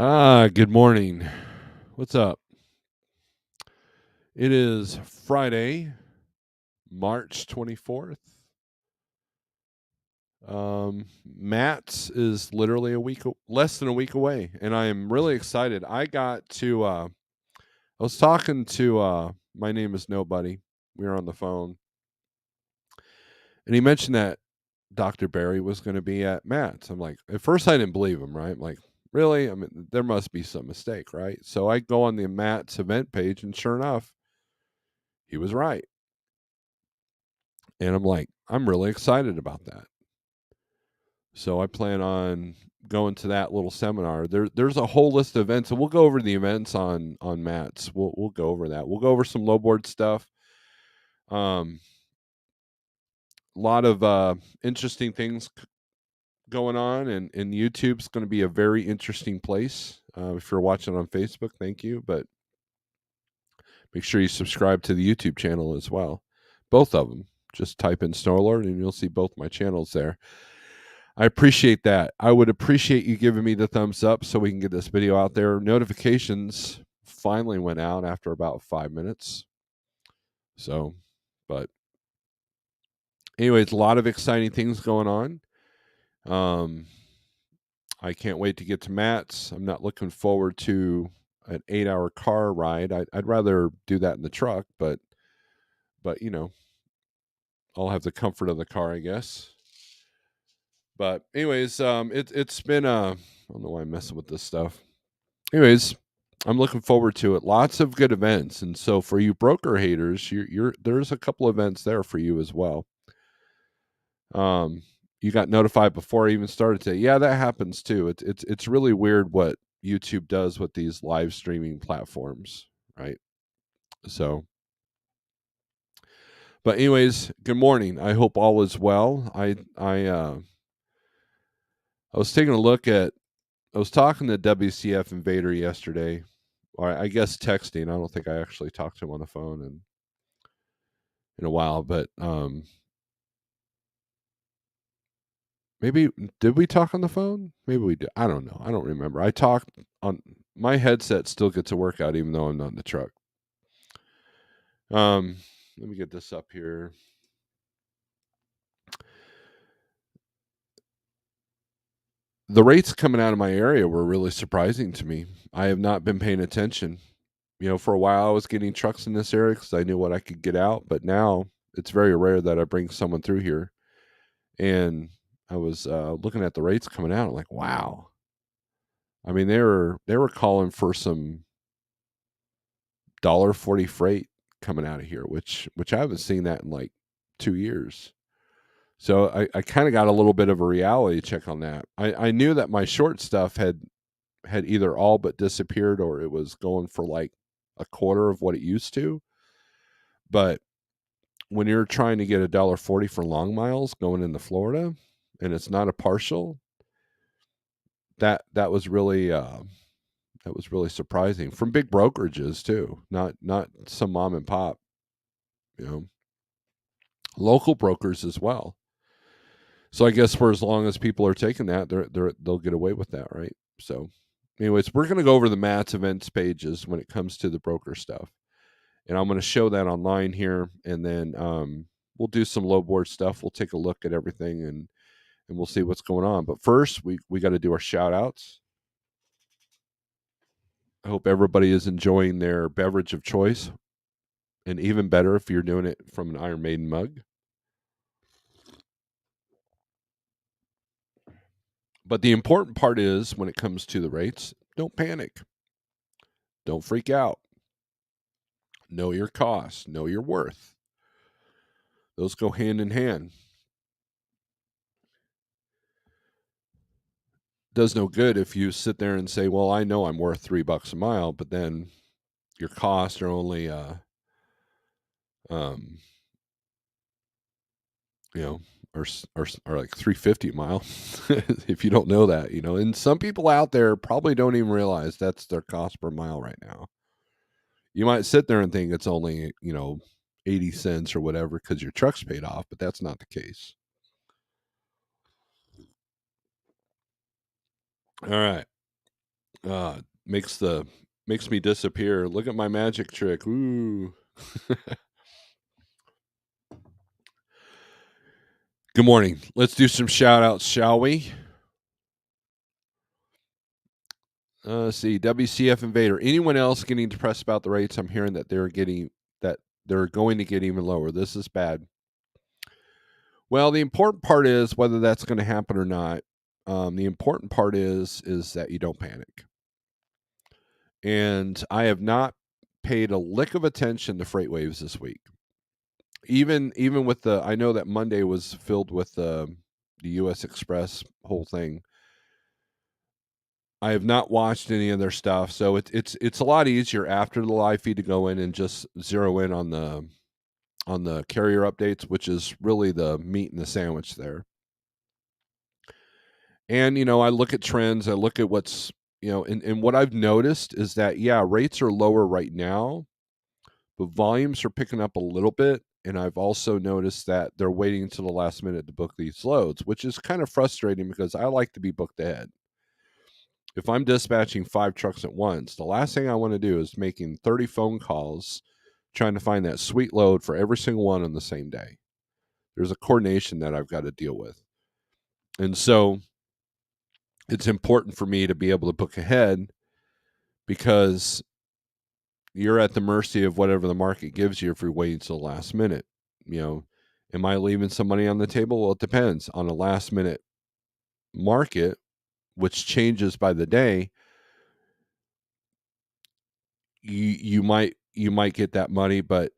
Good morning. What's up? It is Friday, March 24th. Matt's is literally less than a week away, and I am really excited. I was talking to my name is Nobody. We were on the phone, and he mentioned that Dr. Barry was going to be at Matt's. I'm like, at first I didn't believe him, right? I'm like, really? I mean, there must be some mistake, right? So I go on the Matt's event page, and sure enough, he was right. And I'm like, I'm really excited about that. So I plan on going to that little seminar. There's a whole list of events, and we'll go over the events on Matt's. We'll go over that. We'll go over some low board stuff. A lot of interesting things going on, and YouTube's going to be a very interesting place. If you're watching on Facebook, thank you, but make sure you subscribe to the YouTube channel as well. Both of them. Just type in Snorelord, and you'll see both my channels there. I appreciate that. I would appreciate you giving me the thumbs up so we can get this video out there. Notifications finally went out after about 5 minutes. So, but anyways, a lot of exciting things going on. I can't wait to get to Matt's. I'm not looking forward to an 8-hour car ride. I'd rather do that in the truck, but you know, I'll have the comfort of the car, I guess. But anyways, it's been I don't know why I'm messing with this stuff. Anyways, I'm looking forward to it. Lots of good events, and so for you broker haters, there's a couple events there for you as well. You got notified before I even started today. Yeah, that happens too. It's really weird what YouTube does with these live streaming platforms, right? So, but anyways, good morning. I hope all is well. I was taking a look at. I was talking to WCF Invader yesterday, or I guess texting. I don't think I actually talked to him on the phone in a while, but maybe did we talk on the phone? Maybe we did. I don't know. I don't remember. I talked on my headset still gets a workout even though I'm not in the truck. Let me get this up here. The rates coming out of my area were really surprising to me. I have not been paying attention. For a while I was getting trucks in this area because I knew what I could get out, but now it's very rare that I bring someone through here. And I was looking at the rates coming out. I'm like, wow. I mean, they were calling for some $1.40 freight coming out of here, which I haven't seen that in like 2 years. So I kind of got a little bit of a reality check on that. I knew that my short stuff had either all but disappeared or it was going for like a quarter of what it used to. But when you're trying to get $1.40 for long miles going into Florida and it's not a partial, that was really surprising from big brokerages too, not some mom and pop, you know, local brokers as well. So I guess for as long as people are taking that, they'll get away with that, right? So, anyways, we're going to go over the Matt's events pages when it comes to the broker stuff, and I'm going to show that online here, and then we'll do some low board stuff. We'll take a look at everything, and we'll see what's going on. But first, we got to do our shout outs. I hope everybody is enjoying their beverage of choice, and even better if you're doing it from an Iron Maiden mug. But the important part is when it comes to the rates, don't panic. Don't freak out. Know your costs, know your worth. Those go hand in hand. Does no good if you sit there and say, well, I know I'm worth $3 a mile, but then your costs are only you know, or like 350 a mile. If you don't know that, and some people out there probably don't even realize that's their cost per mile right now. You might sit there and think it's only, 80 cents or whatever because your truck's paid off, but that's not the case. All right. Makes me disappear. Look at my magic trick. Ooh. Good morning. Let's do some shout outs, shall we? Let's see. WCF Invader. Anyone else getting depressed about the rates? I'm hearing that they're going to get even lower. This is bad. Well, the important part is whether that's going to happen or not. The important part is that you don't panic. And I have not paid a lick of attention to freight waves this week. Even with I know that Monday was filled with the U.S. Express whole thing. I have not watched any of their stuff, so it's a lot easier after the live feed to go in and just zero in on the carrier updates, which is really the meat in the sandwich there. And I look at trends, I look at what's and what I've noticed is that rates are lower right now, but volumes are picking up a little bit. And I've also noticed that they're waiting until the last minute to book these loads, which is kind of frustrating because I like to be booked ahead. If I'm dispatching 5 trucks at once, the last thing I want to do is making 30 phone calls trying to find that sweet load for every single one on the same day. There's a coordination that I've got to deal with. And so it's important for me to be able to book ahead because you're at the mercy of whatever the market gives you if you're waiting till the last minute. Am I leaving some money on the table? Well, it depends. On a last minute market, which changes by the day, you might get that money, but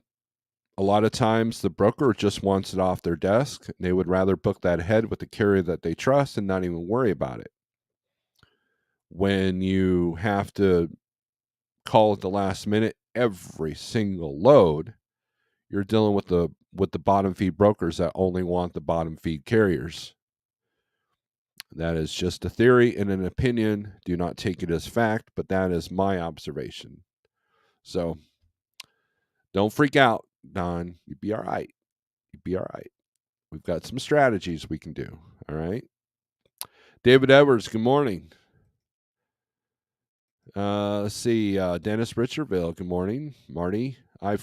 a lot of times the broker just wants it off their desk. They would rather book that ahead with the carrier that they trust and not even worry about it. When you have to call at the last minute every single load, you're dealing with the bottom feed brokers that only want the bottom feed carriers. That is just a theory and an opinion. Do not take it as fact, but that is my observation. So don't freak out, Don. You'd be all right. You'd be all right. We've got some strategies we can do. All right. David Edwards, good morning. Let's see. Dennis Richardville, good morning. Marty, I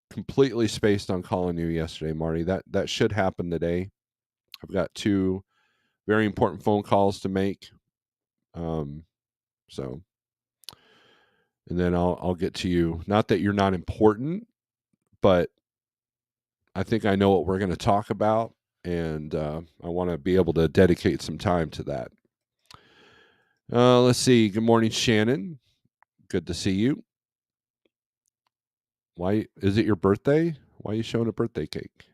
completely spaced on calling you yesterday, Marty. That should happen today. I've got 2 very important phone calls to make. So, and then I'll get to you. Not that you're not important, but I think I know what we're going to talk about, and I want to be able to dedicate some time to that. Let's see. Good morning, Shannon. Good to see you. Why is it your birthday? Why are you showing a birthday cake?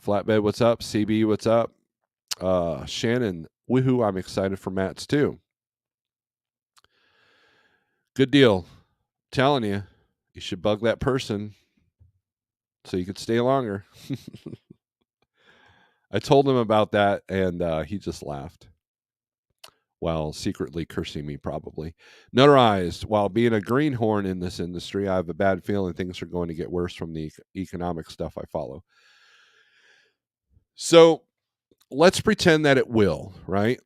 Flatbed, what's up? CB, what's up? Shannon, woohoo! I'm excited for Matt's too. Good deal. Telling you, you should bug that person so you could stay longer. I told him about that, and he just laughed while secretly cursing me, probably. Notarized, while being a greenhorn in this industry, I have a bad feeling things are going to get worse from the economic stuff I follow. So let's pretend that it will, right?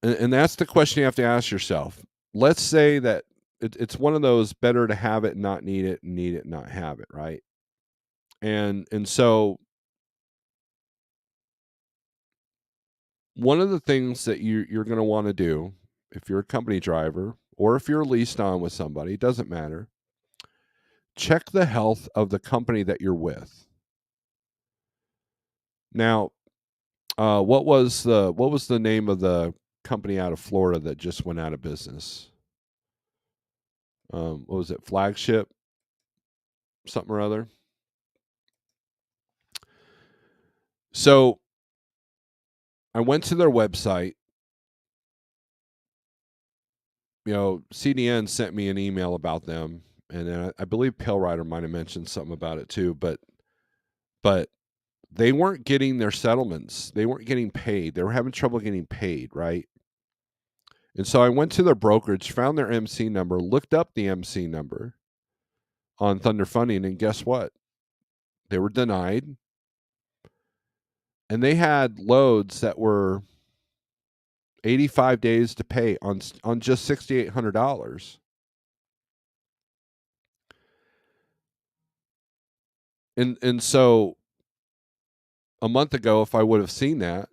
And that's the question you have to ask yourself. Let's say that it's one of those better to have it and not need it, and need it and not have it, right? And so one of the things that you're going to want to do if you're a company driver or if you're leased on with somebody, it doesn't matter. Check the health of the company that you're with. Now, what was the name of the company out of Florida that just went out of business? What was it? Flagship, something or other. So I went to their website. CDN sent me an email about them, and then I believe Pale Rider might have mentioned something about it too. But they weren't getting their settlements. They weren't getting paid. They were having trouble getting paid, right? And so I went to their brokerage, found their MC number, looked up the MC number on Thunder Funding, and guess what? They were denied. And they had loads that were 85 days to pay on just $6,800. And so a month ago, if I would have seen that,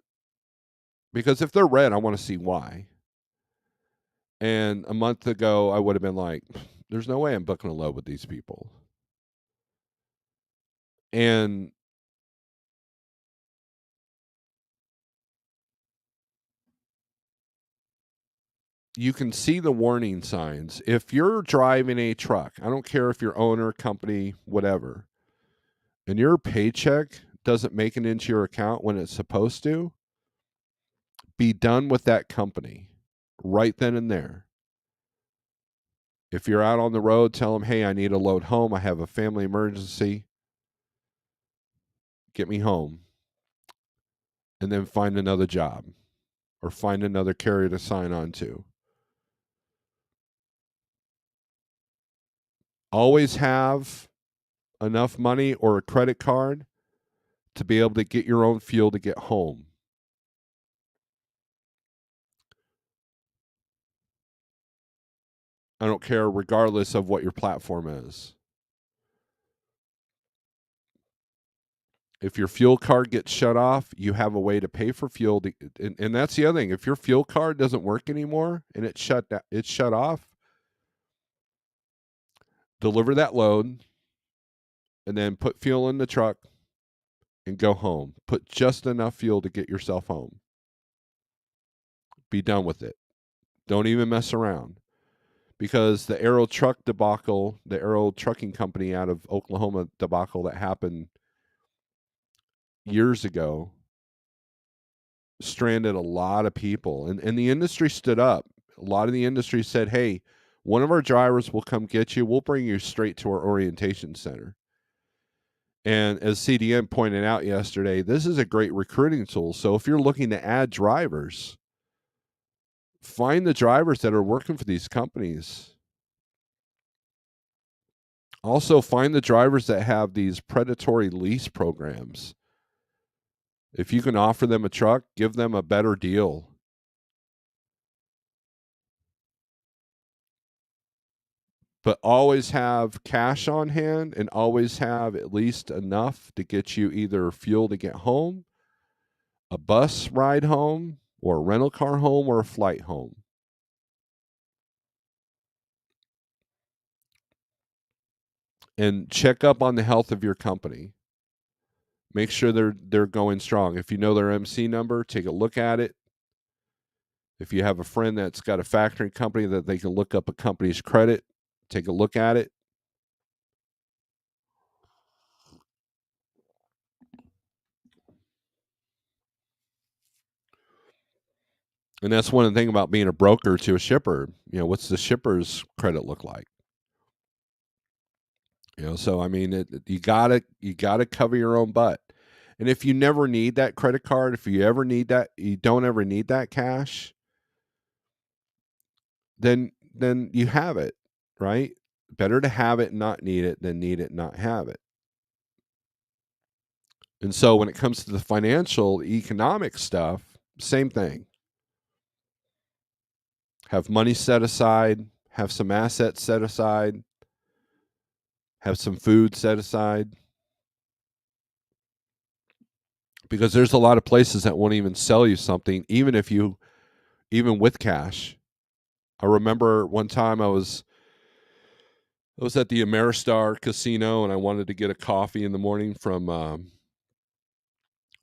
because if they're red, I want to see why. And a month ago, I would have been like, there's no way I'm booking a load with these people. And you can see the warning signs. If you're driving a truck, I don't care if you're owner, company, whatever, and your paycheck doesn't make it into your account when it's supposed to, be done with that company right then and there. If you're out on the road, tell them, hey, I need a load home. I have a family emergency. Get me home. And then find another job or find another carrier to sign on to. Always have enough money or a credit card to be able to get your own fuel to get home. I don't care, regardless of what your platform is. If your fuel card gets shut off, you have a way to pay for fuel. And that's the other thing. If your fuel card doesn't work anymore and it's shut off, deliver that load and then put fuel in the truck and go home. Put just enough fuel to get yourself home. Be done with it. Don't even mess around. Because the Aero Truck debacle, the Aero Trucking Company out of Oklahoma debacle that happened years ago, stranded a lot of people. And the industry stood up. A lot of the industry said, hey, one of our drivers will come get you. We'll bring you straight to our orientation center. And as CDM pointed out yesterday, this is a great recruiting tool. So if you're looking to add drivers, find the drivers that are working for these companies. Also, find the drivers that have these predatory lease programs. If you can offer them a truck, give them a better deal. But always have cash on hand and always have at least enough to get you either fuel to get home, a bus ride home, or a rental car home, or a flight home. And check up on the health of your company. Make sure they're going strong. If you know their MC number, take a look at it. If you have a friend that's got a factoring company that they can look up a company's credit, take a look at it. And that's one of the things about being a broker to a shipper. What's the shipper's credit look like? So I mean, you gotta cover your own butt. And if you never need that credit card, if you ever need that, you don't ever need that cash, then you have it, right? Better to have it and not need it than need it and not have it. And so when it comes to the financial, economic stuff, same thing. Have money set aside, have some assets set aside, have some food set aside. Because there's a lot of places that won't even sell you something, even with cash. I remember one time I was at the Ameristar Casino and I wanted to get a coffee in the morning from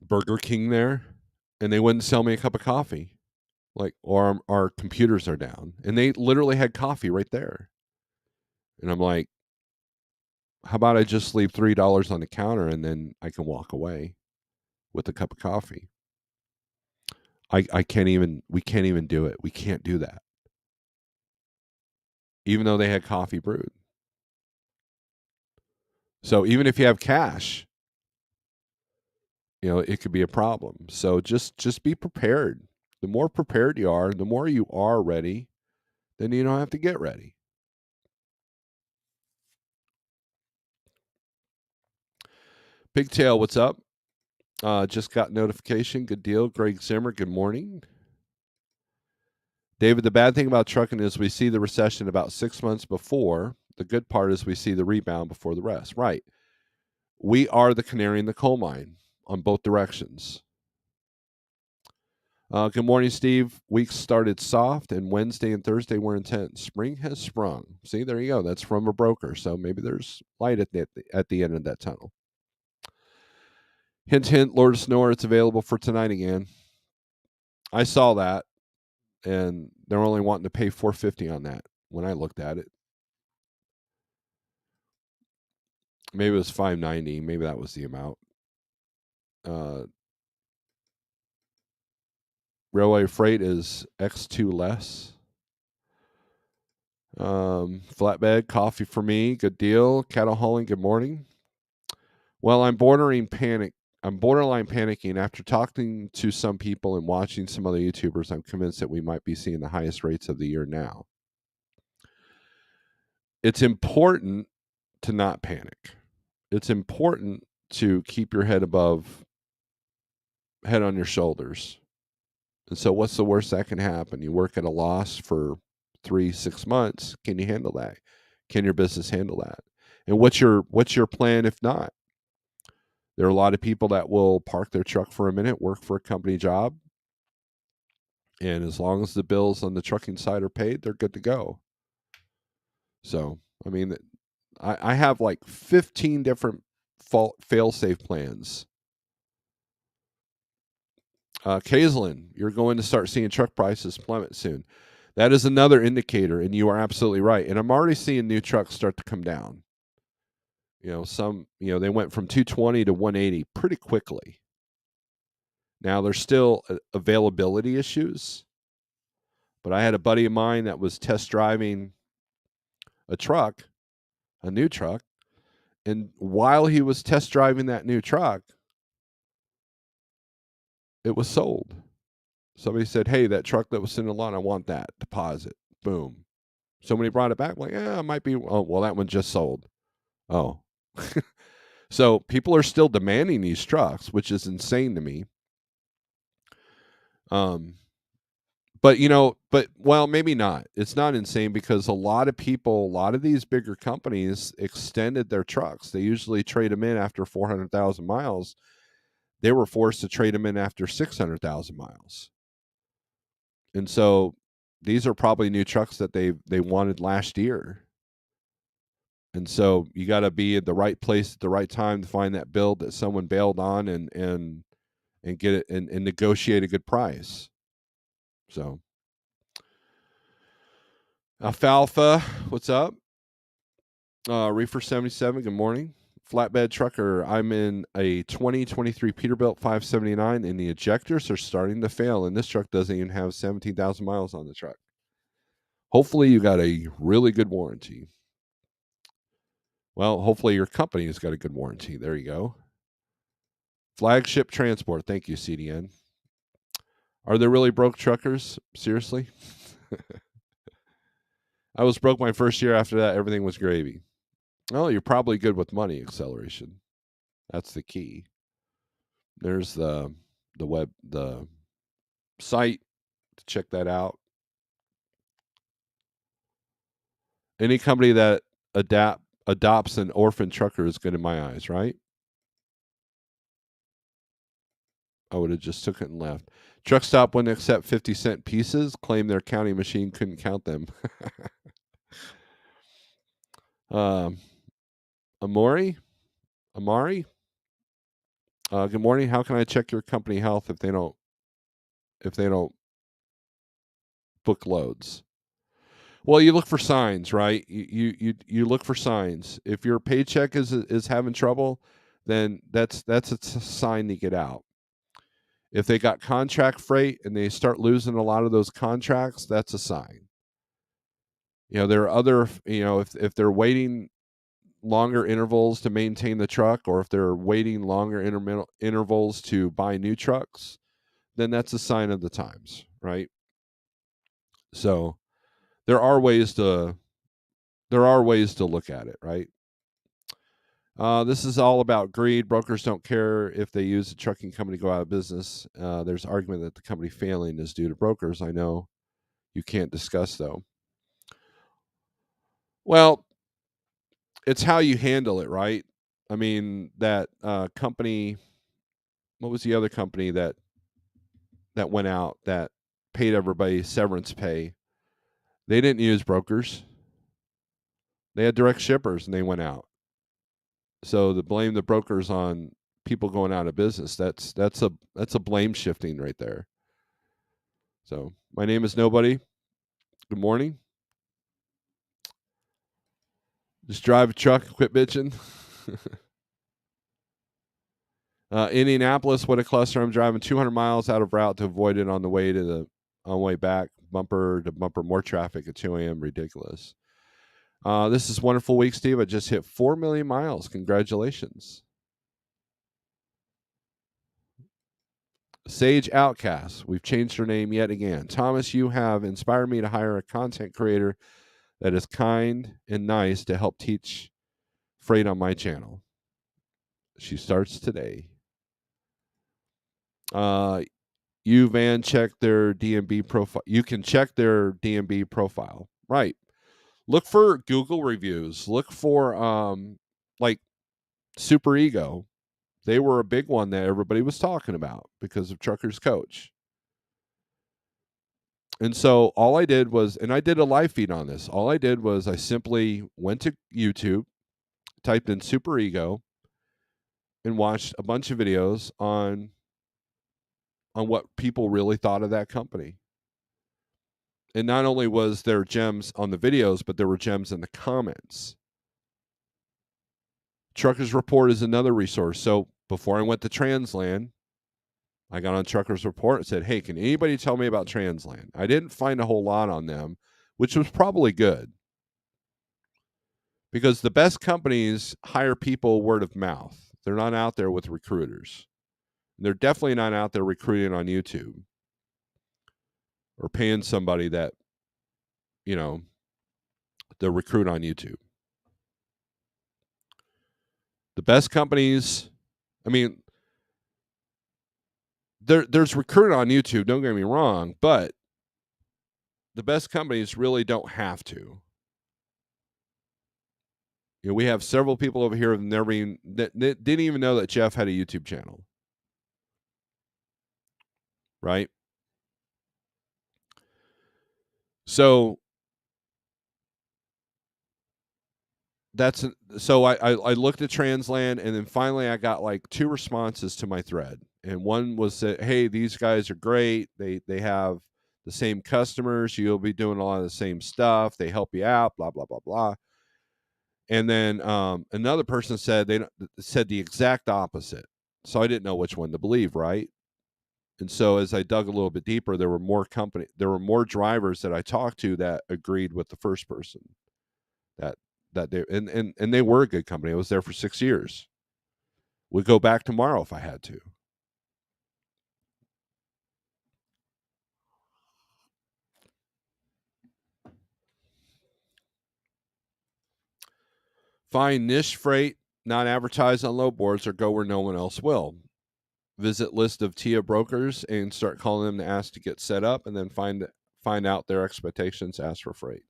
Burger King there, and they wouldn't sell me a cup of coffee. Like, or our computers are down, and they literally had coffee right there. And I'm like, how about I just leave $3 on the counter and then I can walk away with a cup of coffee? I can't even. We can't even do it. We can't do that, even though they had coffee brewed. So even if you have cash, it could be a problem. So just be prepared. The more prepared you are, the more you are ready, then you don't have to get ready. Pigtail, what's up? Just got notification. Good deal. Greg Zimmer, good morning. David, the bad thing about trucking is we see the recession about 6 months before. The good part is we see the rebound before the rest. Right. We are the canary in the coal mine on both directions. Good morning, Steve. Week started soft, and Wednesday and Thursday were intense. Spring has sprung. See, there you go. That's from a broker. So maybe there's light at the end of that tunnel. Hint, hint, Lord of Snore, it's available for tonight again. I saw that, and they're only wanting to pay $450 on that when I looked at it. Maybe it was $590. Maybe that was the amount. Railway freight is X2 less. Flatbed, coffee for me. Good deal. Cattle hauling, good morning. Well, I'm borderline panicking after talking to some people and watching some other YouTubers. I'm convinced that we might be seeing the highest rates of the year now. It's important to not panic. It's important to keep your head on your shoulders. And so what's the worst that can happen? You work at a loss for 3-6 months. Can you handle that? Can your business handle that? And what's your plan if not? There are a lot of people that will park their truck for a minute, work for a company job, and as long as the bills on the trucking side are paid, they're good to go. So, I mean, I have like 15 different fail-safe plans. Kaislin, you're going to start seeing truck prices plummet soon. That is another indicator, and you are absolutely right. And I'm already seeing new trucks start to come down. They went from 220 to 180 pretty quickly. Now, there's still availability issues, but I had a buddy of mine that was test driving a new truck, and while he was test driving that new truck, it was sold. Somebody said, "Hey, that truck that was sitting on the lawn, I want that deposit." Boom. Somebody brought it back. I'm like, yeah, it might be. Oh, well, that one just sold. Oh. So people are still demanding these trucks, which is insane to me. But maybe not. It's not insane because a lot of these bigger companies extended their trucks. They usually trade them in after 400,000 miles. They were forced to trade them in after 600,000 miles. And so these are probably new trucks that they wanted last year. And so you got to be at the right place at the right time to find that build that someone bailed on and get it and negotiate a good price. So Alfalfa, what's up? Reefer 77, good morning. Flatbed trucker, I'm in a 2023 Peterbilt 579 and the ejectors are starting to fail and this truck doesn't even have 17,000 miles on the truck. Hopefully you got a really good warranty. Well, hopefully your company has got a good warranty. There you go. Flagship Transport. Thank you, CDN. Are there really broke truckers? Seriously? I was broke my first year. After that, everything was gravy. Oh, you're probably good with money acceleration. That's the key. There's the site to check that out. Any company that adopts an orphan trucker is good in my eyes, right? I would have just took it and left. Truck stop wouldn't accept 50-cent pieces, claim their counting machine couldn't count them. Amari? Good morning. How can I check your company health if they don't book loads? Well, you look for signs, right? You look for signs. If your paycheck is having trouble, then that's a sign to get out. If they got contract freight and they start losing a lot of those contracts, that's a sign. There are other, if they're waiting longer intervals to maintain the truck, or if they're waiting longer intervals to buy new trucks, then that's a sign of the times, right? So there are ways to look at it, right? This is all about greed. Brokers don't care if they use a trucking company to go out of business. There's argument that the company failing is due to brokers. I know you can't discuss, though. Well, it's how you handle it, right? I mean, that company. What was the other company that went out that paid everybody severance pay? They didn't use brokers. They had direct shippers, and they went out. So to blame the brokers on people going out of business, that's a blame shifting right there. So my name is Nobody. Good morning. Just drive a truck, quit bitching. Indianapolis, what a cluster! I'm driving 200 miles out of route to avoid it on the way back, bumper to bumper, more traffic at 2 a.m. Ridiculous. This is wonderful week, Steve. I just hit 4 million miles. Congratulations. Sage Outcast. We've changed her name yet again. Thomas, you have inspired me to hire a content creator that is kind and nice to help teach freight on my channel. She starts today. You Van, check their DMB profile. You can check their DMB profile. Right. Look for Google reviews. Look for like Super Ego. They were a big one that everybody was talking about because of Trucker's Coach. And so all I did was, and I did a live feed on this. All I did was I simply went to YouTube, typed in Super Ego, and watched a bunch of videos on what people really thought of that company. And not only was there gems on the videos, but there were gems in the comments. Truckers Report is another resource. So before I went to Transland, I got on Truckers Report and said, hey, can anybody tell me about Transland? I didn't find a whole lot on them, which was probably good. Because the best companies hire people word of mouth. They're not out there with recruiters. They're definitely not out there recruiting on YouTube or paying somebody that, the recruit on YouTube. The best companies, I mean, there's recruiting on YouTube, don't get me wrong, but the best companies really don't have to. We have several people over here that didn't even know that Jeff had a YouTube channel. Right? So I looked at Transland, and then finally I got like 2 responses to my thread. And one was that, hey, these guys are great. They have the same customers. You'll be doing a lot of the same stuff. They help you out, blah, blah, blah, blah. And then another person said said the exact opposite. So I didn't know which one to believe, right? And so as I dug a little bit deeper, there were more drivers that I talked to that agreed with the first person. That they and they were a good company. I was there for 6 years. Would go back tomorrow if I had to. Find niche freight, not advertised on load boards, or go where no one else will. Visit list of TIA brokers and start calling them to ask to get set up, and then find out their expectations, ask for freight.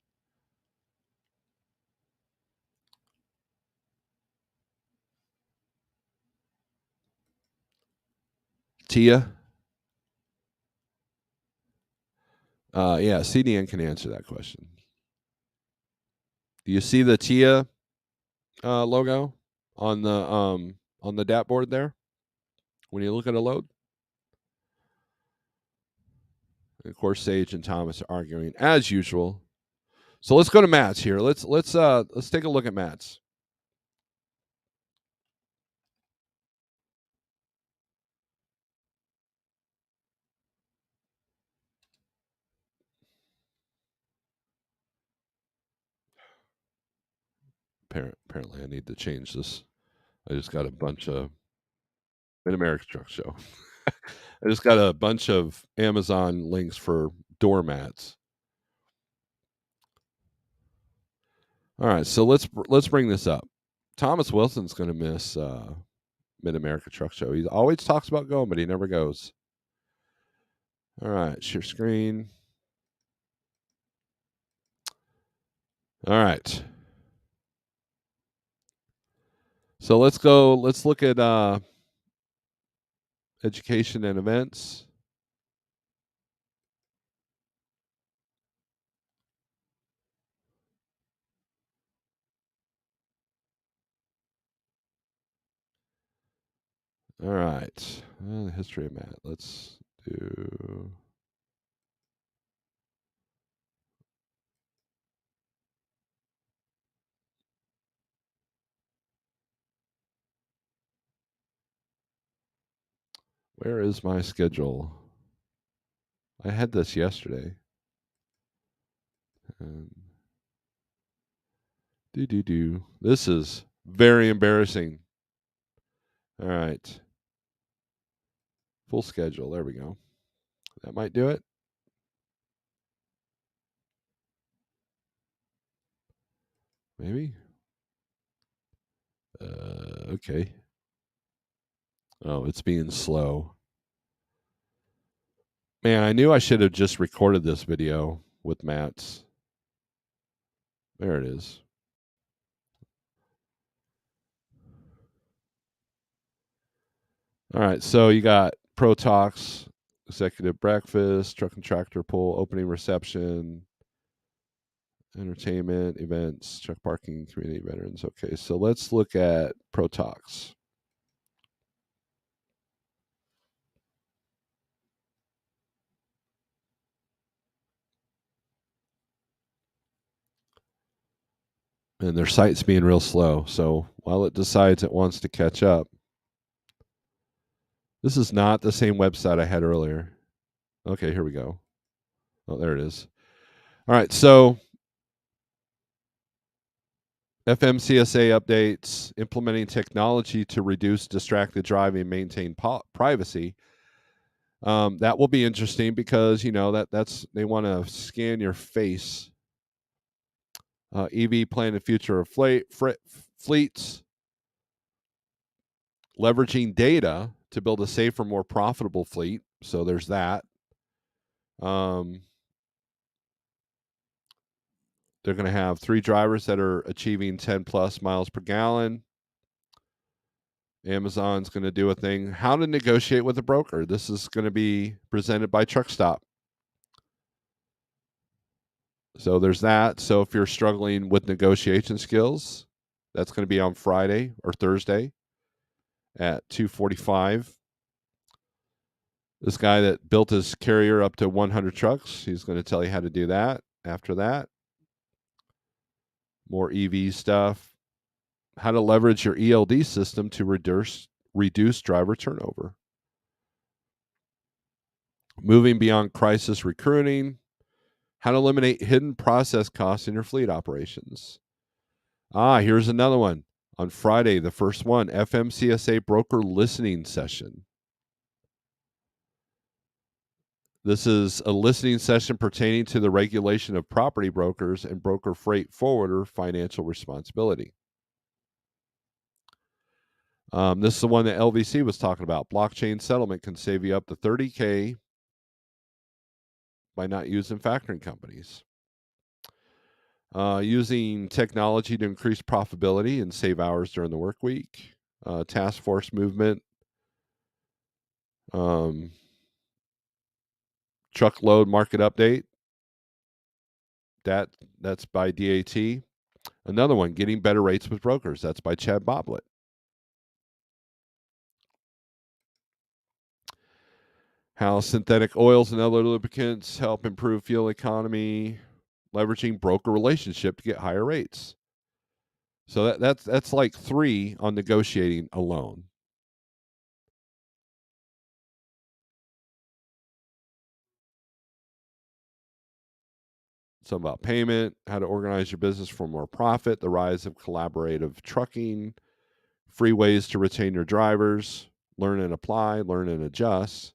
TIA? Yeah, CDN can answer that question. Do you see the TIA logo on the DAT board there when you look at a load? And of course, Sage and Thomas are arguing as usual. So let's go to Matt's here. Let's take a look at Matt's. Apparently, I need to change this. I just got a bunch of Mid-America Truck Show. I just got a bunch of Amazon links for doormats. All right, so let's bring this up. Thomas Wilson's going to miss Mid-America Truck Show. He always talks about going, but he never goes. All right, share screen. All right. So let's go. Let's look at education and events. All right. The history of Matt. Let's do. Where is my schedule? I had this yesterday. And do. This is very embarrassing. All right. Full schedule. There we go. That might do it. Maybe. Okay. Oh, it's being slow. Man, I knew I should have just recorded this video with Matt's. There it is. All right, so you got Pro Talks, Executive Breakfast, Truck and Tractor Pull, Opening Reception, Entertainment, Events, Truck Parking, Community Veterans. Okay, so let's look at Pro Talks. And their site's being real slow. So while it decides it wants to catch up, this is not the same website I had earlier. Okay, here we go. Oh, there it is. All right, so FMCSA updates, implementing technology to reduce distracted driving and maintain privacy. That will be interesting because that's they want to scan your face. EV plan the future of fleets, leveraging data to build a safer, more profitable fleet. So there's that. They're going to have 3 drivers that are achieving 10 plus miles per gallon. Amazon's going to do a thing. How to negotiate with a broker. This is going to be presented by Truckstop. So there's that. So if you're struggling with negotiation skills, that's going to be on Friday or Thursday at 2:45. This guy that built his carrier up to 100 trucks, he's going to tell you how to do that. After that, more EV stuff. How to leverage your ELD system to reduce driver turnover. Moving beyond crisis recruiting. How to eliminate hidden process costs in your fleet operations. Here's another one. On Friday, the first one, FMCSA broker listening session. This is a listening session pertaining to the regulation of property brokers and broker freight forwarder financial responsibility. This is the one that LVC was talking about. Blockchain settlement can save you up to $30K by not using factoring companies. Using technology to increase profitability and save hours during the work week. Task force movement. Truckload market update. That's by DAT. Another one, getting better rates with brokers. That's by Chad Boblet. How synthetic oils and other lubricants help improve fuel economy, leveraging broker relationship to get higher rates. So that's like 3 on negotiating alone. Some about payment, how to organize your business for more profit, the rise of collaborative trucking, free ways to retain your drivers, learn and apply, learn and adjust.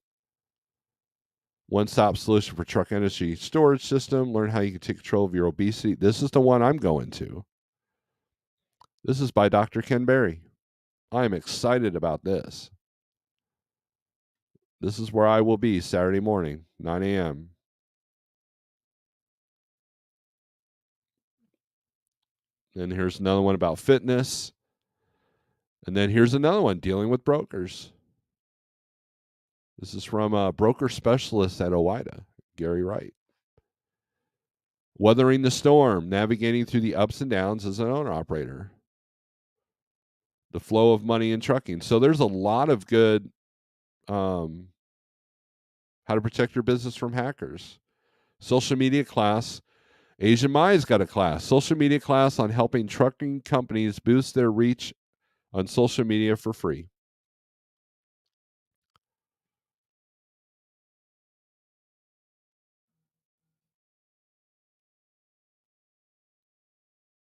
One-stop solution for truck energy storage system. Learn how you can take control of your obesity. This is the one I'm going to. This is by Dr. Ken Berry. I am excited about this. This is where I will be Saturday morning, 9 a.m. And here's another one about fitness. And then here's another one, dealing with brokers. This is from a broker specialist at OIDA, Gary Wright. Weathering the storm, navigating through the ups and downs as an owner-operator. The flow of money in trucking. So there's a lot of good how to protect your business from hackers. Social media class. Asian Mai's got a class. Social media class on helping trucking companies boost their reach on social media for free.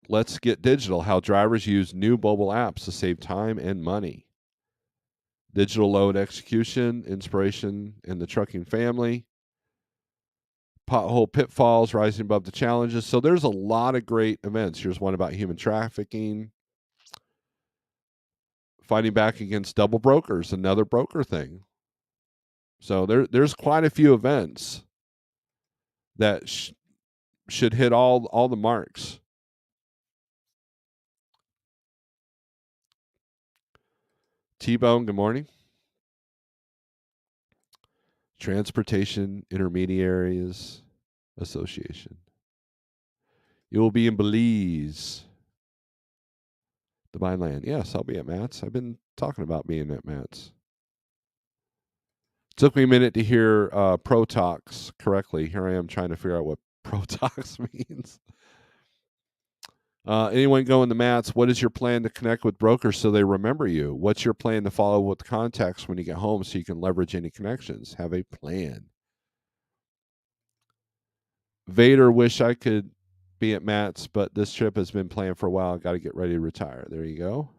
Let's Get Digital, how drivers use new mobile apps to save time and money. Digital load execution, inspiration in the trucking family. Pothole pitfalls, rising above the challenges. So there's a lot of great events. Here's one about human trafficking. Fighting back against double brokers, another broker thing. So there's quite a few events that should hit all the marks. T-Bone, good morning. Transportation Intermediaries Association. You will be in Belize. Divine Land. Yes, I'll be at Matt's. I've been talking about being at Matt's. Took me a minute to hear Protox correctly. Here I am trying to figure out what Protox means. Anyone going to Matt's? What is your plan to connect with brokers so they remember you? What's your plan to follow with contacts when you get home so you can leverage any connections? Have a plan. Vader, wish I could be at Matt's, but this trip has been planned for a while. Got to get ready to retire. There you go.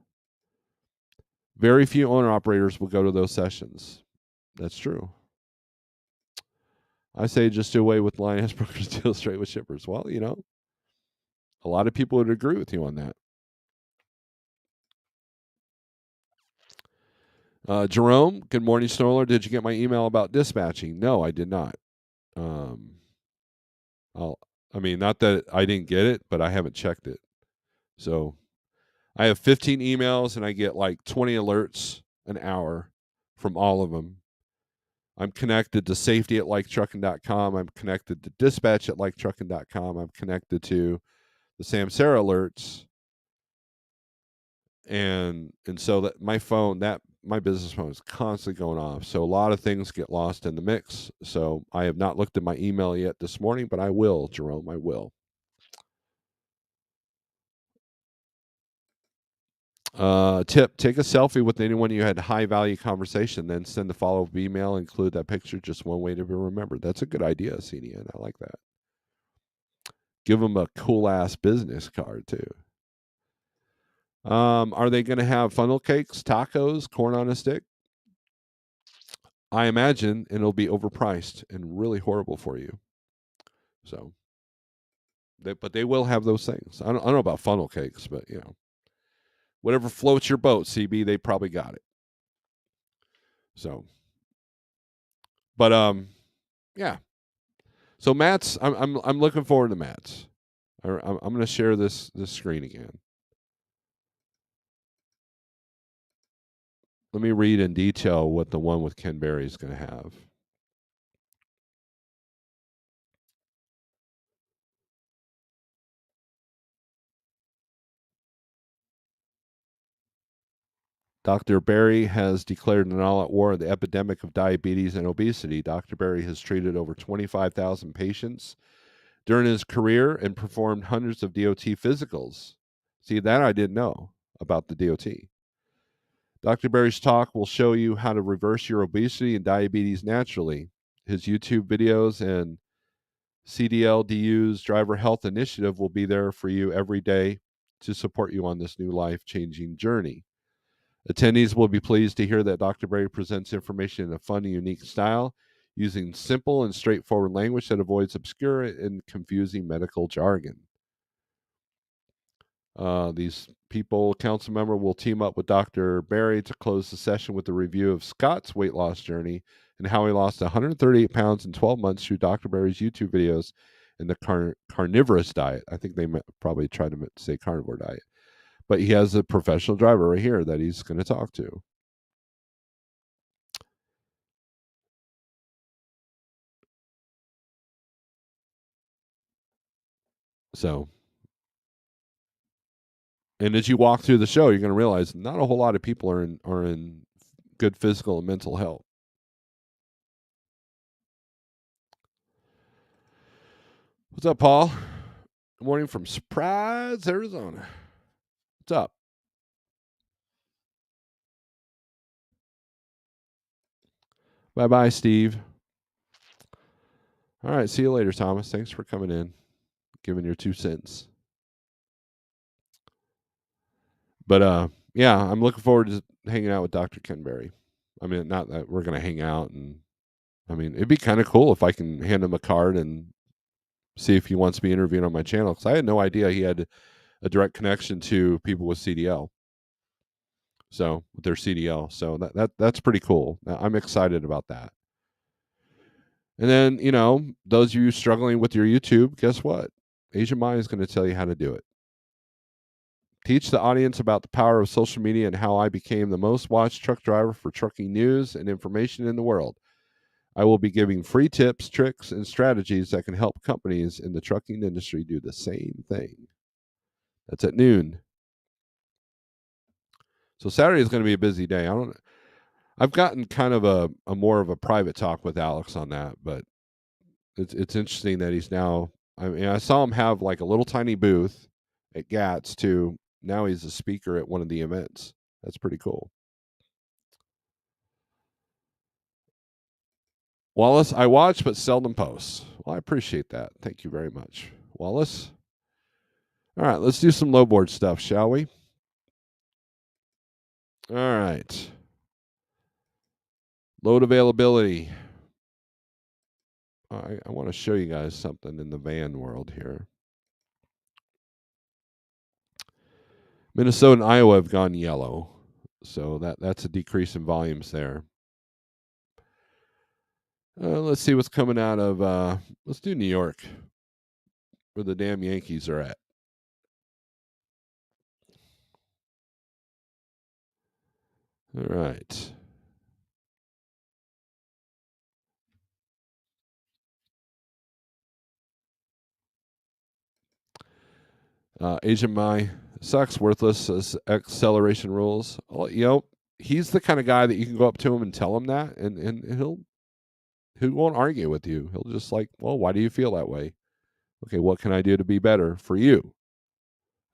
Very few owner operators will go to those sessions. That's true. I say just do away with Lioness brokers, deal straight with shippers. Well, a lot of people would agree with you on that. Jerome, good morning, Snorelord. Did you get my email about dispatching? No, I did not. Not that I didn't get it, but I haven't checked it. So I have 15 emails and I get like 20 alerts an hour from all of them. I'm connected to safety at liketrucking.com. I'm connected to dispatch at liketrucking.com. I'm connected to the Samsara alerts. And so that my business phone is constantly going off. So a lot of things get lost in the mix. So I have not looked at my email yet this morning, but I will, Jerome. I will. Tip, take a selfie with anyone you had high value conversation, then send a follow-up email, include that picture. Just one way to be remembered. That's a good idea, CDN. I like that. Give them a cool ass business card too. Are they going to have funnel cakes, tacos, corn on a stick? I imagine, and it'll be overpriced and really horrible for you. So, but they will have those things. I don't know about funnel cakes, but whatever floats your boat, CB, they probably got it. So, but yeah. So Matt's, I'm looking forward to Matt's. I'm going to share this screen again. Let me read in detail what the one with Ken Berry is going to have. Dr. Berry has declared an all-out war on the epidemic of diabetes and obesity. Dr. Berry has treated over 25,000 patients during his career and performed hundreds of DOT physicals. See, that I didn't know about the DOT. Dr. Berry's talk will show you how to reverse your obesity and diabetes naturally. His YouTube videos and CDLDU's Driver Health Initiative will be there for you every day to support you on this new life-changing journey. Attendees will be pleased to hear that Dr. Berry presents information in a fun and unique style, using simple and straightforward language that avoids obscure and confusing medical jargon. These people, council member, will team up with Dr. Berry to close the session with a review of Scott's weight loss journey and how he lost 138 pounds in 12 months through Dr. Berry's YouTube videos in the carnivorous diet. I think they probably tried to say carnivore diet. But he has a professional driver right here that he's going to talk to. So, and as you walk through the show, you're going to realize not a whole lot of people are in good physical and mental health. What's up, Paul? Good morning from Surprise, Arizona. What's up? Bye-bye, Steve. All right, see you later, Thomas. Thanks for coming in, giving your 2 cents. But yeah, I'm looking forward to hanging out with Dr. Kenberry. I mean, not that we're going to hang out, and I mean, it'd be kind of cool if I can hand him a card and see if he wants to be interviewed on my channel, because I had no idea he had a direct connection to people with CDL. So with their CDL, so that's pretty cool. I'm excited about that. And then, those of you struggling with your YouTube, guess what? Asian Maya is going to tell you how to do it. Teach the audience about the power of social media and how I became the most watched truck driver for trucking news and information in the world. I will be giving free tips, tricks, and strategies that can help companies in the trucking industry do the same thing. That's at noon. So Saturday is going to be a busy day. I've gotten kind of a more of a private talk with Alex on that, but it's interesting that he's now. I mean, I saw him have like a little tiny booth at GATS too. Now he's a speaker at one of the events. That's pretty cool. Wallace, I watch but seldom post. Well, I appreciate that. Thank you very much, Wallace. All right, let's do some low board stuff, shall we? All right. Load availability. I want to show you guys something in the van world here. Minnesota and Iowa have gone yellow, so that's a decrease in volumes there. Let's see what's coming out of. Let's do New York, where the damn Yankees are at. All right. Asian Mai sucks, worthless as acceleration rules. Well, he's the kind of guy that you can go up to him and tell him that, and he won't argue with you. He'll just like, well, why do you feel that way? Okay, what can I do to be better for you?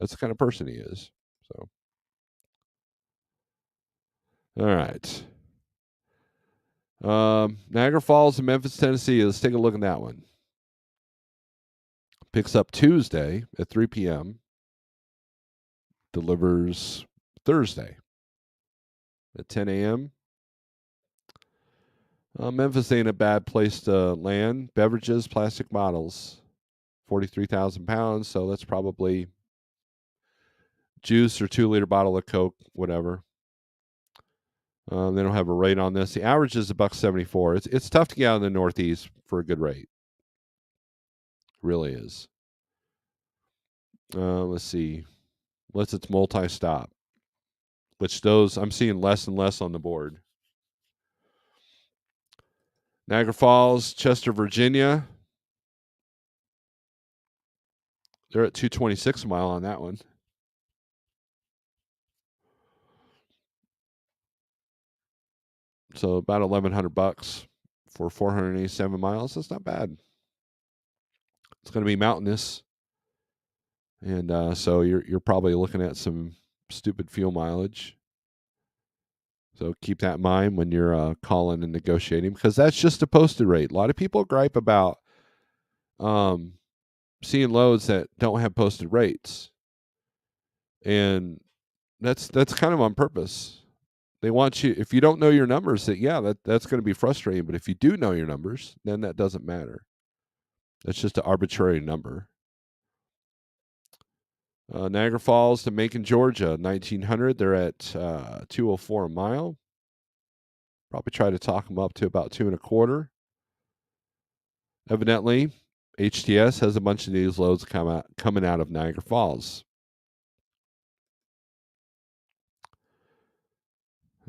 That's the kind of person he is. So, all right. Niagara Falls and Memphis, Tennessee. Let's take a look at that one. Picks up Tuesday at 3 p.m. Delivers Thursday at 10 a.m. Memphis ain't a bad place to land. Beverages, plastic bottles, 43,000 pounds. So that's probably juice or 2-liter bottle of Coke, whatever. They don't have a rate on this. The average is $1.74. It's tough to get out in the Northeast for a good rate. It really is. Let's see. Unless it's multi-stop, which those I'm seeing less and less on the board. Niagara Falls, Chester, Virginia. They're at 226 a mile on that one. So about $1,100 for 487 miles. That's not bad. It's going to be mountainous, and so you're probably looking at some stupid fuel mileage. So keep that in mind when you're calling and negotiating, because that's just a posted rate. A lot of people gripe about seeing loads that don't have posted rates, and that's kind of on purpose. They want you, if you don't know your numbers, that's going to be frustrating. But if you do know your numbers, then that doesn't matter. That's just an arbitrary number. Niagara Falls to Macon, Georgia, 1900. They're at 204 a mile. Probably try to talk them up to about 2.25. Evidently, HTS has a bunch of these loads coming out of Niagara Falls.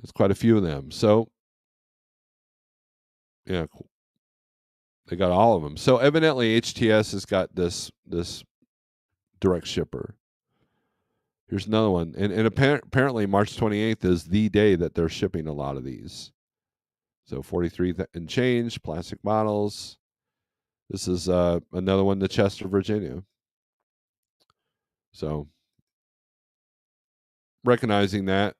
There's quite a few of them. So, yeah, they got all of them. So evidently HTS has got this direct shipper. Here's another one. And apparently March 28th is the day that they're shipping a lot of these. So 43 and change, plastic bottles. This is another one to Chester, Virginia. So recognizing that,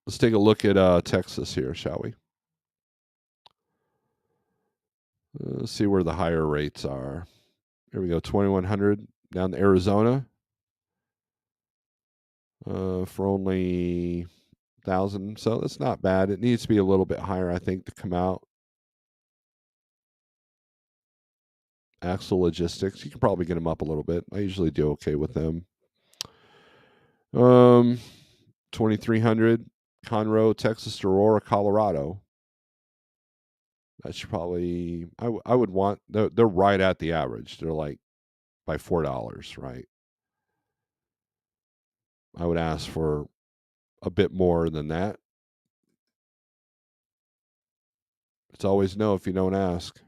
let's take a look at Texas here, shall we? Let's see where the higher rates are. Here we go, 2,100 down to Arizona for only 1,000. So that's not bad. It needs to be a little bit higher, I think, to come out. Axle Logistics, you can probably get them up a little bit. I usually do okay with them. 2,300 Conroe, Texas to Aurora, Colorado. That should probably I would want they're right at the average. They're like by $4, right? I would ask for a bit more than that. It's always no if you don't ask.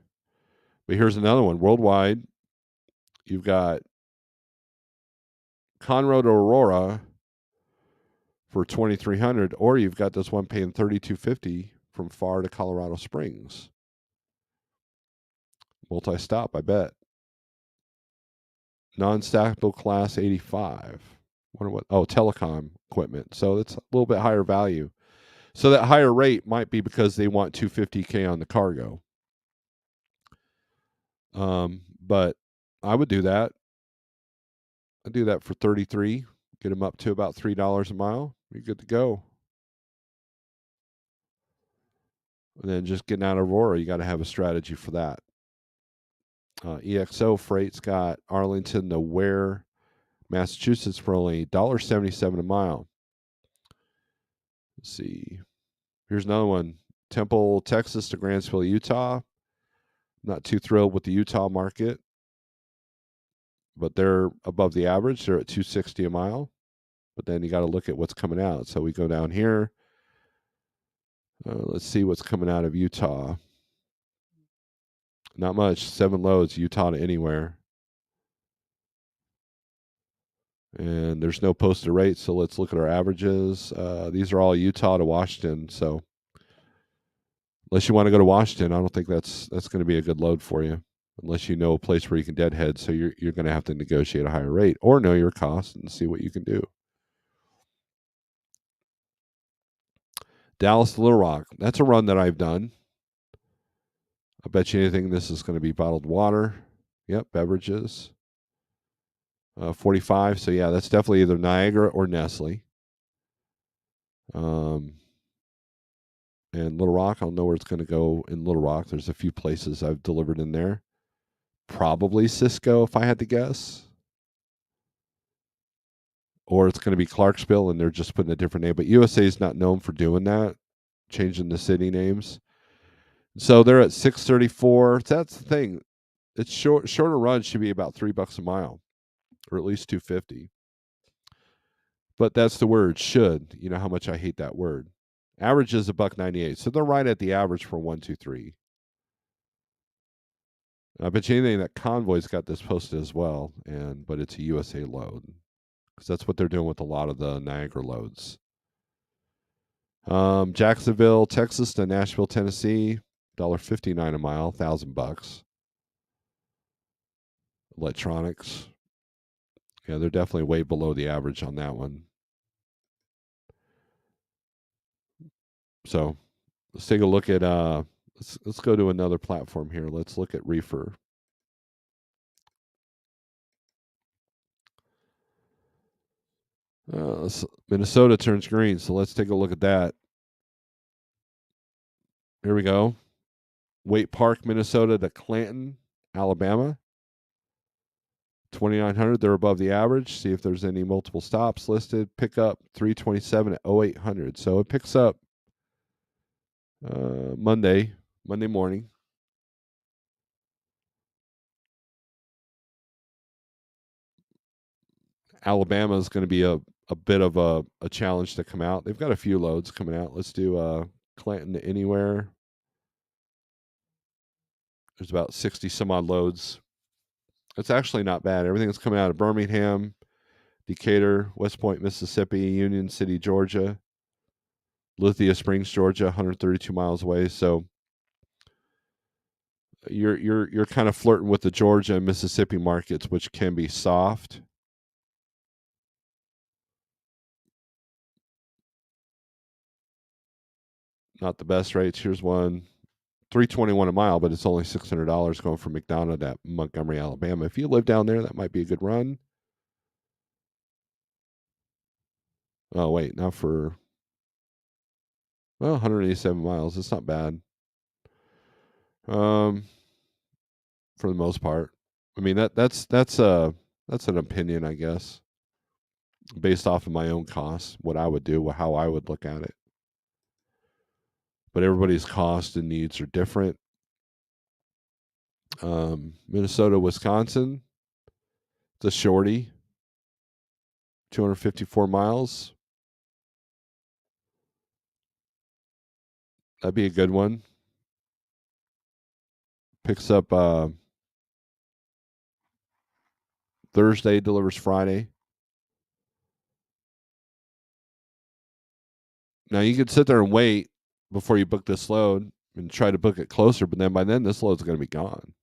But here's another one. Worldwide, you've got Conroe to Aurora for 2,300, or you've got this one paying $3,250 from Far to Colorado Springs. Multi-stop, I bet. Non-stackable class 85. Wonder what? Oh, telecom equipment. So it's a little bit higher value. So that higher rate might be because they want 250K on the cargo. But I would do that. I'd do that for 33. Get them up to about $3 a mile. You're good to go. And then just getting out of Aurora, you got to have a strategy for that. EXO Freight's got Arlington to Ware, Massachusetts for only $1.77 a mile. Let's see. Here's another one. Temple, Texas to Grantsville, Utah. Not too thrilled with the Utah market, but they're above the average. They're at $2.60 a mile. But then you got to look at what's coming out. So we go down here. Let's see what's coming out of Utah. Not much. 7 loads, Utah to anywhere. And there's no posted rate, so let's look at our averages. These are all Utah to Washington. So unless you want to go to Washington, I don't think that's going to be a good load for you. Unless you know a place where you can deadhead, so you're going to have to negotiate a higher rate or know your costs and see what you can do. Dallas to Little Rock. That's a run that I've done. I bet you anything this is going to be bottled water. Yep, beverages. 45. So yeah, that's definitely either Niagara or Nestle. And Little Rock, I don't know where it's going to go in Little Rock. There's a few places I've delivered in there. Probably Cisco, if I had to guess. Or it's going to be Clarksville, and they're just putting a different name. But USA is not known for doing that, changing the city names. So they're at 634. That's the thing. It's shorter runs should be about $3 a mile, or at least 250. But that's the word should. You know how much I hate that word. Average is $1.98, so they're right at the average for 1, 2, 3. I bet you anything that Convoy's got this posted as well, but it's a USA load because that's what they're doing with a lot of the Niagara loads. Jacksonville, Texas to Nashville, Tennessee, $1.59 a mile, $1,000. Electronics, yeah, they're definitely way below the average on that one. So let's take a look at let's go to another platform here. Let's look at Reefer. Minnesota turns green, so let's take a look at that. Here we go. Waite Park, Minnesota to Clanton, Alabama. 2,900, they're above the average. See if there's any multiple stops listed. Pick up 327 at 0800. So it picks up Monday morning. Alabama is going to be a bit of a challenge to come out. They've got a few loads coming out. Let's do Clanton to Anywhere. There's about 60 some odd loads. It's actually not bad. Everything's coming out of Birmingham, Decatur, West Point, Mississippi, Union City, Georgia, Lithia Springs, Georgia, 132 miles away. So you're kind of flirting with the Georgia and Mississippi markets, which can be soft. Not the best rates. Here's one, 321 a mile, but it's only $600 going from McDonough to Montgomery, Alabama. If you live down there, that might be a good run. Oh wait, now for 187 miles. It's not bad. For the most part. I mean that's an opinion, I guess, based off of my own costs, what I would do, how I would look at it. But everybody's costs and needs are different. Minnesota, Wisconsin, it's a shorty, 254 miles. That'd be a good one. Picks up Thursday, delivers Friday. Now you could sit there and wait before you book this load and try to book it closer, but then by then this load's going to be gone.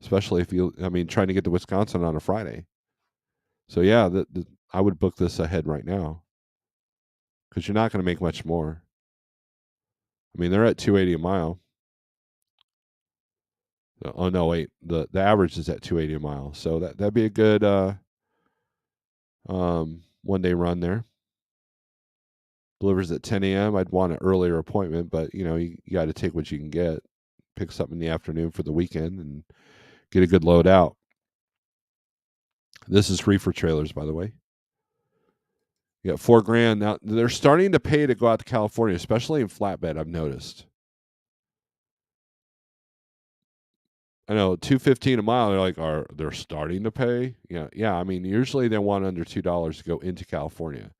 Especially if trying to get to Wisconsin on a Friday. So yeah, I would book this ahead right now because you're not going to make much more. I mean, they're at 280 a mile. Oh no, wait, the average is at 280 a mile, so that'd be a good 1 day run there. Delivers at 10 a.m. I'd want an earlier appointment, but you got to take what you can get. Pick something in the afternoon for the weekend and get a good load out. This is Reefer trailers, by the way. You got $4,000 now. They're starting to pay to go out to California, especially in flatbed. I've noticed. I know $2.15 a mile. They're like, they're starting to pay? Yeah. I mean, usually they want under $2 to go into California,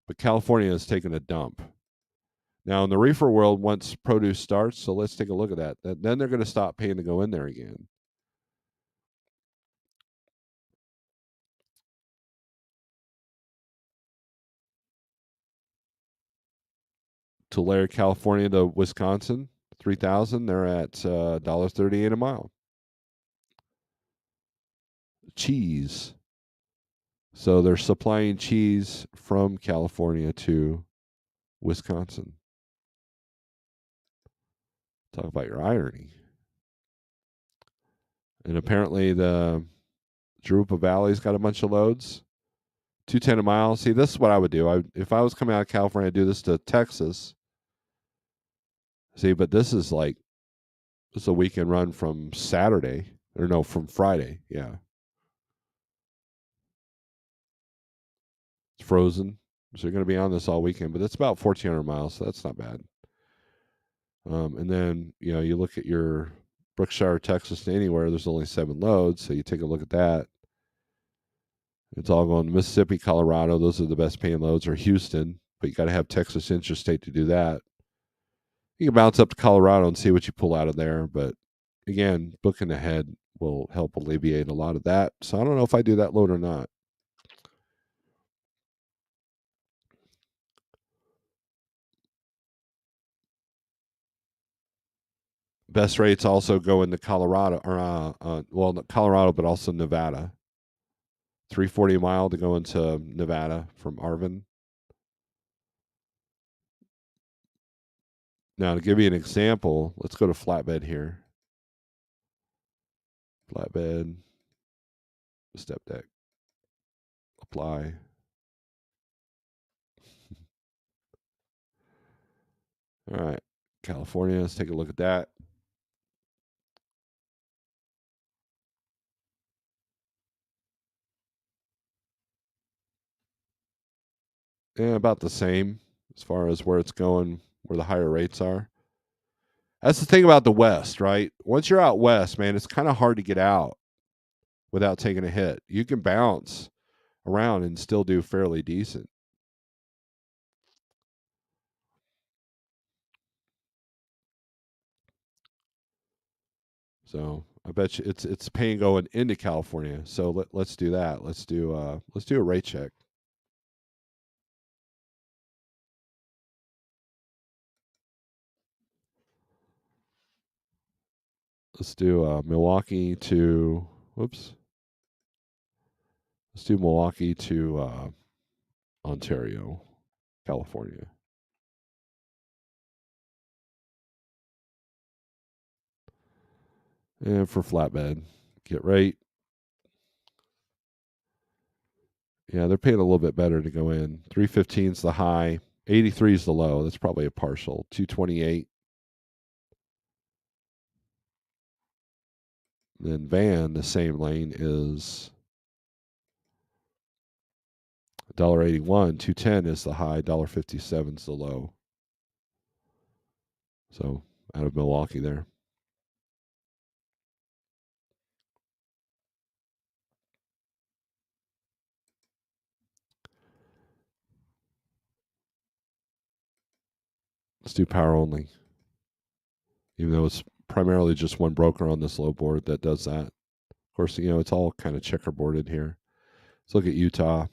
but California is taking a dump now in the reefer world once produce starts. So let's take a look at that. Then they're going to stop paying to go in there again. Tulare, California to Wisconsin, 3,000. They're at $1.38 a mile. Cheese. So they're supplying cheese from California to Wisconsin. Talk about your irony. And apparently the Jurupa Valley's got a bunch of loads. 210 a mile. See, this is what I would do. If I was coming out of California, I'd do this to Texas. See, but this is a weekend run from Saturday. Or no, from Friday. Yeah. It's frozen. So you're going to be on this all weekend, but it's about 1,400 miles, so that's not bad. And then, you look at your Brookshire, Texas to Anywhere, there's only 7 loads, so you take a look at that. It's all going to Mississippi, Colorado. Those are the best paying loads, or Houston, but you got to have Texas Interstate to do that. You can bounce up to Colorado and see what you pull out of there, but again, booking ahead will help alleviate a lot of that. So I don't know if I do that load or not. Best rates also go into Colorado, or Colorado, but also Nevada. 340 a mile to go into Nevada from Arvin. Now, to give you an example, let's go to flatbed here. Flatbed, step deck, apply. All right, California, let's take a look at that. Yeah, about the same as far as where it's going, where the higher rates are. That's the thing about the West, right? Once you're out West, man, it's kind of hard to get out without taking a hit. You can bounce around and still do fairly decent. So I bet you it's pain going into California. So let's do that. Let's do a rate check. Let's do Milwaukee to whoops. Let's do Milwaukee to Ontario, California. And for flatbed, get rate. Yeah, they're paying a little bit better to go in. 315 is the high, 83 is the low. That's probably a partial. 228. Then van, the same lane is $1.81. 210 is the high, $1.57 is the low. So out of Milwaukee there. Let's do power only. Even though it's primarily just one broker on this low board that does that. Of course, it's all kind of checkerboarded here. Let's look at Utah.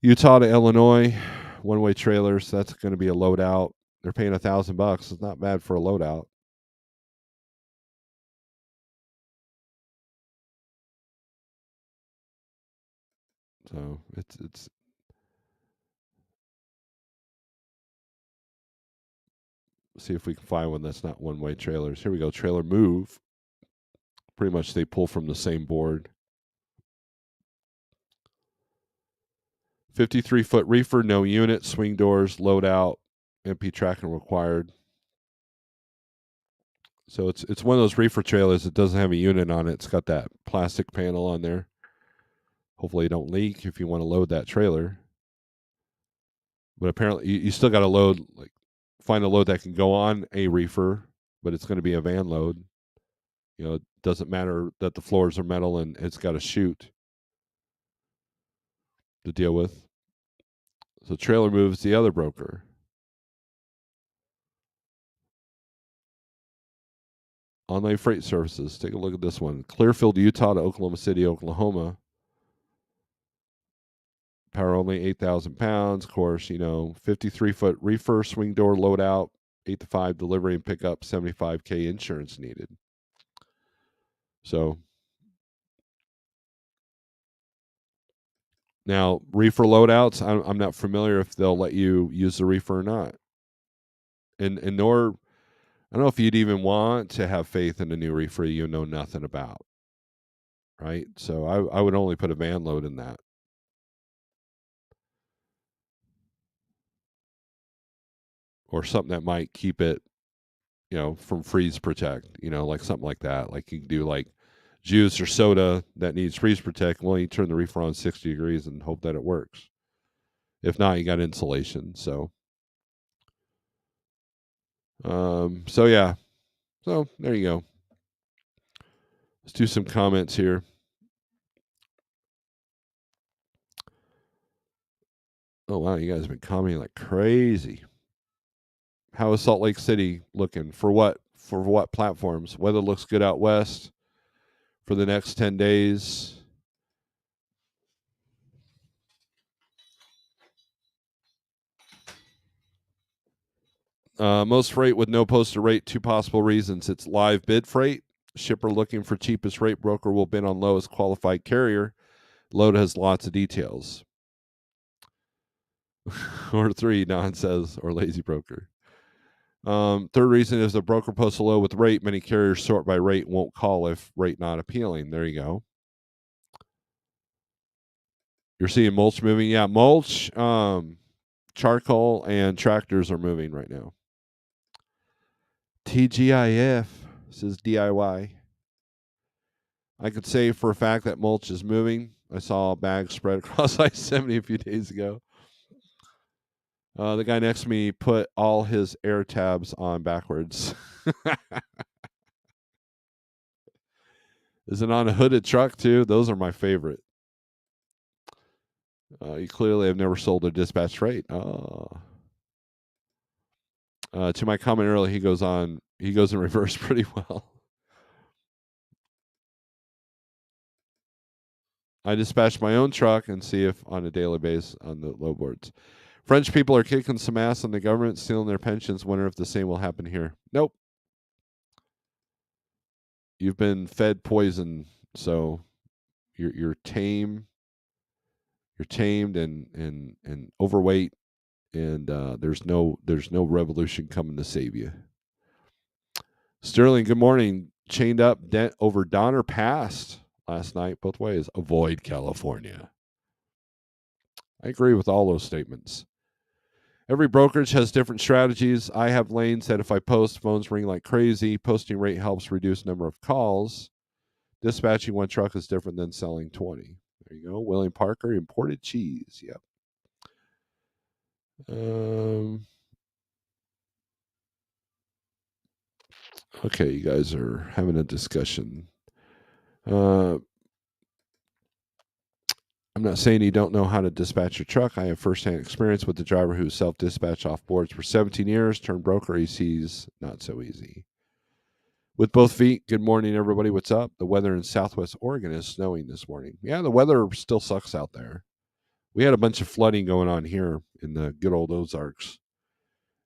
Utah to Illinois, one-way trailers. That's going to be a loadout. They're paying $1,000. It's not bad for a loadout. So it's see if we can find one that's not one-way trailers. Here we go. Trailer move. Pretty much they pull from the same board. 53-foot reefer, no unit, swing doors, loadout, MP tracking required. So it's one of those reefer trailers that doesn't have a unit on it. It's got that plastic panel on there. Hopefully it don't leak if you want to load that trailer. But apparently you still got to load, like find a load that can go on a reefer, but it's going to be a van load. It doesn't matter that the floors are metal and it's got a chute to deal with. So trailer moves the other broker. Online freight services. Take a look at this one. Clearfield, Utah to Oklahoma City, Oklahoma. Power only, 8,000 pounds. Of course, 53-foot reefer, swing door loadout, 8 to 5 delivery and pickup, $75K insurance needed. So now reefer loadouts, I'm not familiar if they'll let you use the reefer or not. And nor, I don't know if you'd even want to have faith in a new reefer you know nothing about. Right? So I would only put a van load in that. Or something that might keep it, from freeze protect, like something like that. Like you can do like juice or soda that needs freeze protect. Well, you turn the reefer on 60 degrees and hope that it works. If not, you got insulation. So, so yeah. So there you go. Let's do some comments here. Oh wow, you guys have been commenting like crazy. How is Salt Lake City looking? For what platforms? Weather looks good out west for the next 10 days. Most freight with no posted rate, two possible reasons. It's live bid freight. Shipper looking for cheapest rate, broker will bid on lowest qualified carrier. Load has lots of details. Or 3, Don says, or lazy broker. Third reason is the broker posts a low with rate. Many carriers sort by rate, won't call if rate not appealing. There you go. You're seeing mulch moving. Yeah, mulch, charcoal, and tractors are moving right now. TGIF says DIY. I could say for a fact that mulch is moving. I saw a bag spread across I-70 a few days ago. The guy next to me put all his air tabs on backwards. Is it on a hooded truck too? Those are my favorite. You clearly have never sold a dispatch freight. Oh. To my comment earlier, he goes in reverse pretty well. I dispatch my own truck and see if on a daily basis on the low boards. French people are kicking some ass on the government, stealing their pensions. Wonder if the same will happen here. Nope. You've been fed poison, so you're tame. You're tamed and overweight, and there's no revolution coming to save you. Sterling, good morning. Chained up dent over Donner Pass last night, both ways. Avoid California. I agree with all those statements. Every brokerage has different strategies. I have lanes that if I post, phones ring like crazy. Posting rate helps reduce number of calls. Dispatching one truck is different than selling 20. There you go. William Parker, imported cheese. Yep. Okay, you guys are having a discussion. I'm not saying you don't know how to dispatch your truck. I have firsthand experience with the driver who self-dispatched off boards for 17 years, turned broker. He sees not so easy. With both feet, good morning, everybody. What's up? The weather in Southwest Oregon is snowing this morning. Yeah, the weather still sucks out there. We had a bunch of flooding going on here in the good old Ozarks.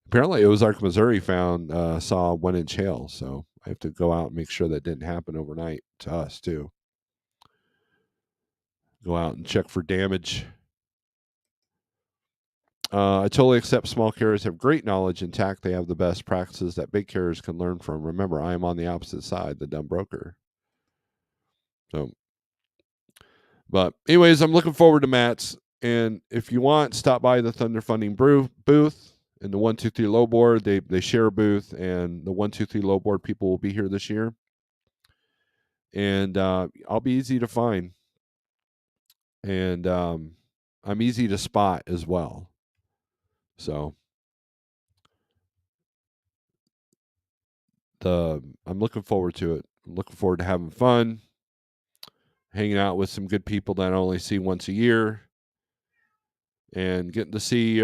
Apparently, Ozark, Missouri saw 1 inch hail, so I have to go out and make sure that didn't happen overnight to us too. Go out and check for damage. I totally accept small carriers have great knowledge intact. They have the best practices that big carriers can learn from. Remember, I am on the opposite side, the dumb broker. So, but anyways, I'm looking forward to Matt's. And if you want, stop by the Thunder Funding booth in the 123 Low Board. They share a booth, and the 123 Low Board people will be here this year. And I'll be easy to find. And I'm easy to spot as well. So I'm looking forward to it. I'm looking forward to having fun, hanging out with some good people that I only see once a year, and getting to see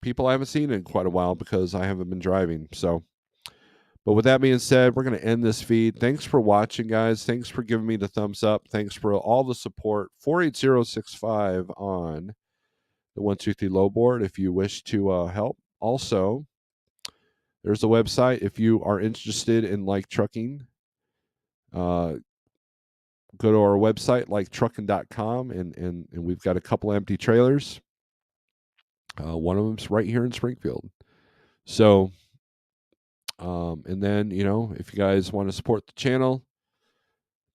people I haven't seen in quite a while because I haven't been driving. So, but with that being said, we're going to end this feed. Thanks for watching, guys. Thanks for giving me the thumbs up. Thanks for all the support. 48065 on the 123 Low Board if you wish to help. Also, there's a website if you are interested in like trucking. Go to our website, liketrucking.com, and we've got a couple empty trailers. One of them's right here in Springfield. So, and then, if you guys want to support the channel,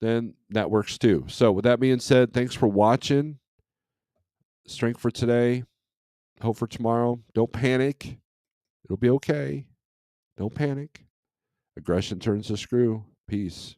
then that works too. So with that being said, thanks for watching. Strength for today. Hope for tomorrow. Don't panic. It'll be okay. Don't panic. Aggression turns the screw. Peace.